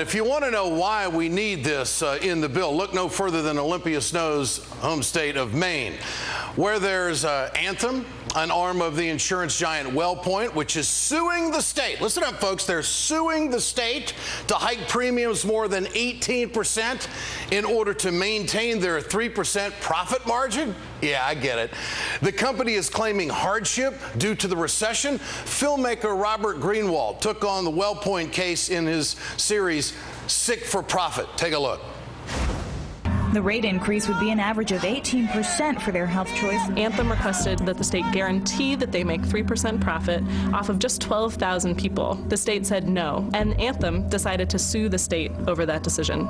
If you want to know why we need this in the bill, look no further than Olympia Snow's home state of Maine, where there's Anthem, an arm of the insurance giant Wellpoint, which is suing the state. Listen up, folks. They're suing the state to hike premiums more than 18% in order to maintain their 3% profit margin. Yeah, I get it. The company is claiming hardship due to the recession. Filmmaker Robert Greenwald took on the Wellpoint case in his series Sick for Profit. Take a look. The rate increase would be an average of 18% for their health choice. Anthem requested that the state guarantee that they make 3% profit off of just 12,000 people. The state said no, and Anthem decided to sue the state over that decision.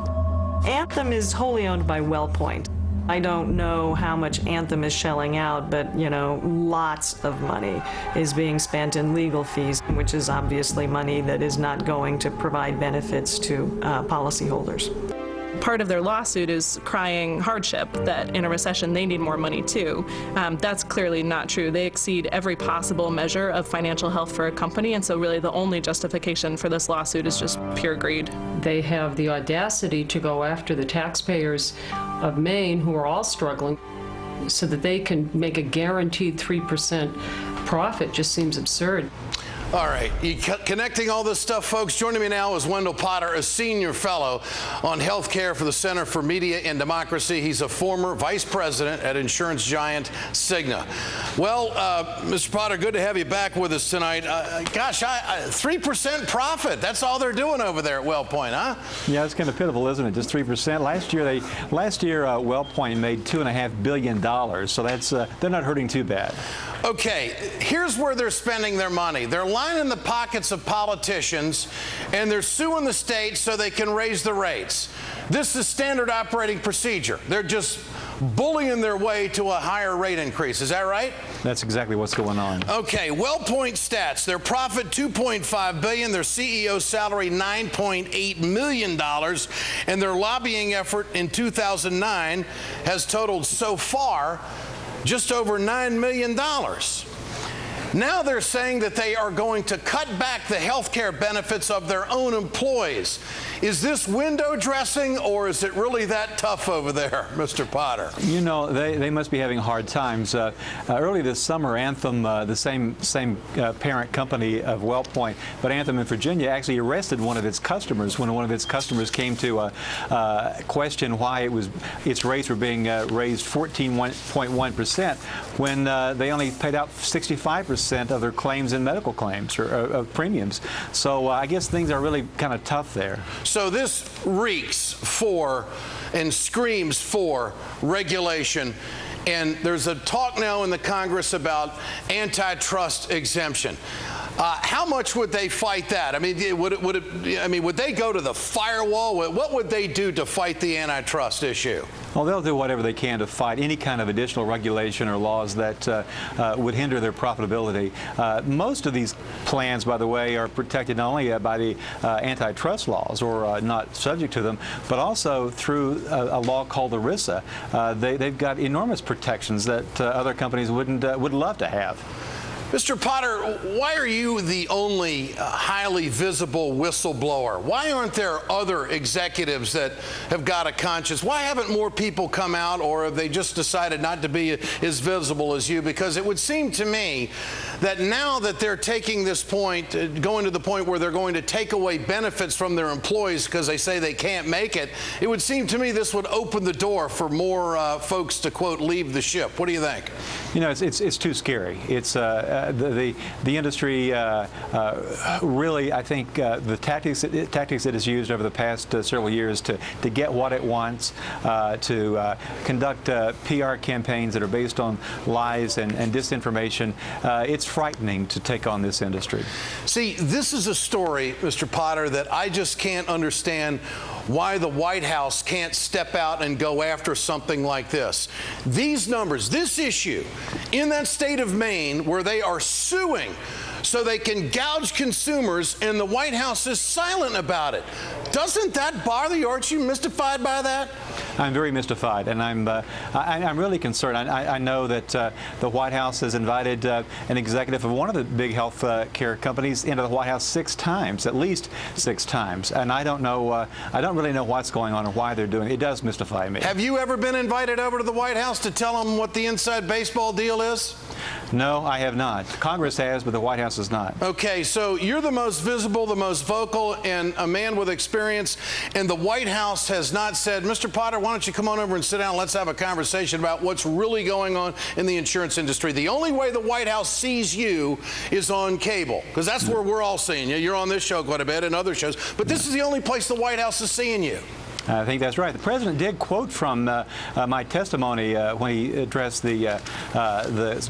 Anthem is wholly owned by Wellpoint. I don't know how much Anthem is shelling out, but, lots of money is being spent in legal fees, which is obviously money that is not going to provide benefits to policyholders. Part of their lawsuit is crying hardship, that in a recession they need more money too. That's clearly not true. They exceed every possible measure of financial health for a company, and so really the only justification for this lawsuit is just pure greed. They have the audacity to go after the taxpayers of Maine, who are all struggling, so that they can make a guaranteed 3% profit. Just seems absurd. All right, connecting all this stuff, folks. Joining me now is Wendell Potter, a senior fellow on health care for the Center for Media and Democracy. He's a former vice president at insurance giant Cigna. Well, Mr. Potter, good to have you back with us tonight. Gosh, 3% profit. That's all they're doing over there at Wellpoint, huh? Yeah, it's kind of pitiful, isn't it? Just 3%. Last year, Wellpoint made $2.5 billion. So that's they're not hurting too bad. Okay, here's where they're spending their money. They're lining the pockets of politicians, and they're suing the state so they can raise the rates. This is standard operating procedure. They're just bullying their way to a higher rate increase. Is that right? That's exactly what's going on. Okay, Wellpoint stats. Their profit, $2.5 billion. Their CEO's salary, $9.8 million. And their lobbying effort in 2009 has totaled so far just over $9 million. Now they're saying that they are going to cut back the health care benefits of their own employees. Is this window dressing, or is it really that tough over there, Mr. Potter? You know, they must be having hard times. Early this summer, Anthem, the same parent company of Wellpoint, but Anthem in Virginia actually arrested one of its customers when one of its customers came to question why its rates were being raised 14.1% when they only paid out 65% of their claims in medical claims or of premiums. So I guess things are really kind of tough there. So this reeks for and screams for regulation. And there's a talk now in the Congress about antitrust exemption. How much would they fight that? I mean, would they go to the firewall? What would they do to fight the antitrust issue? Well, they'll do whatever they can to fight any kind of additional regulation or laws that would hinder their profitability. Most of these plans, by the way, are protected not only by the antitrust laws or not subject to them, but also through a law called ERISA. They've got enormous protections that other companies would love to have. Mr. Potter, why are you the only highly visible whistleblower? Why aren't there other executives that have got a conscience? Why haven't more people come out, or have they just decided not to be as visible as you? Because it would seem to me that now that they're taking this point, going to the point where they're going to take away benefits from their employees because they say they can't make it, it would seem to me this would open the door for more folks to, quote, leave the ship. What do you think? You know, it's too scary. It's the industry really, I think, the tactics that it's used over the past several years to get what it wants, to conduct PR campaigns that are based on lies and disinformation. It's frightening to take on this industry. See, this is a story, Mr. Potter, that I just can't understand why the White House can't step out and go after something like this. These numbers, this issue in that state of Maine where they are suing so they can gouge consumers, and the White House is silent about it. Doesn't that bother you? Aren't you mystified by that? I'm very mystified, and I'm really concerned. I know that the White House has invited an executive of one of the big health care companies into the White House 6 times, at least 6 times, and I don't know. I don't really know what's going on or why they're doing it. It does mystify me. Have you ever been invited over to the White House to tell them what the inside baseball deal is? No, I have not. Congress has, but the White House has not. Okay, so you're the most visible, the most vocal, and a man with experience, and the White House has not said, Mr. Potter, why don't you come on over and sit down and let's have a conversation about what's really going on in the insurance industry. The only way the White House sees you is on cable, because that's where we're all seeing you. You're on this show quite a bit and other shows, but this is the only place the White House is seeing you. I think that's right. The president did quote from my testimony when he addressed the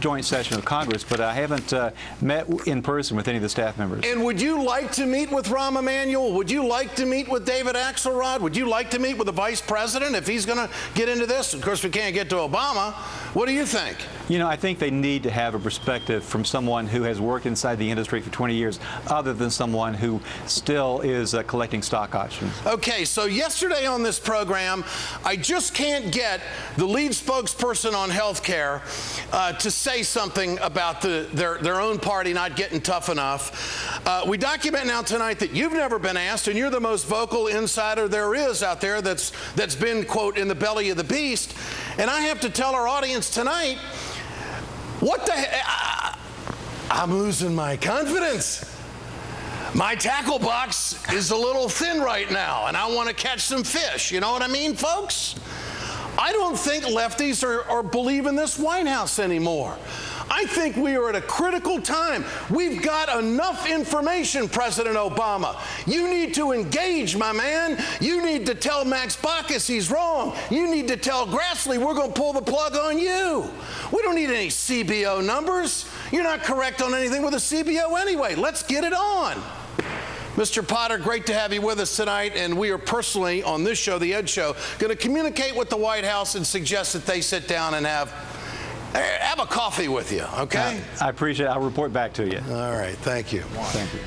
joint session of Congress, but I haven't met in person with any of the staff members. And would you like to meet with Rahm Emanuel? Would you like to meet with David Axelrod? Would you like to meet with the vice president if he's going to get into this? Of course, we can't get to Obama. What do you think? You know, I think they need to have a perspective from someone who has worked inside the industry for 20 years, other than someone who still is collecting stock options. Okay, so yesterday on this program, I just can't get the lead spokesperson on health care to say something about their own party not getting tough enough. We document now tonight that you've never been asked, and you're the most vocal insider there is out there that's been, quote, in the belly of the beast. And I have to tell our audience tonight, what the heck? I'm losing my confidence. My tackle box is a little thin right now, and I want to catch some fish. You know what I mean, folks? I don't think lefties are believing this White House anymore. I think we are at a critical time. We've got enough information, President Obama. You need to engage, my man. You need to tell Max Baucus he's wrong. You need to tell Grassley we're going to pull the plug on you. We don't need any CBO numbers. You're not correct on anything with a CBO anyway. Let's get it on. Mr. Potter, great to have you with us tonight, and we are personally, on this show, The Ed Show, going to communicate with the White House and suggest that they sit down and have a coffee with you, okay? I appreciate it. I'll report back to you. All right, thank you. Thank you.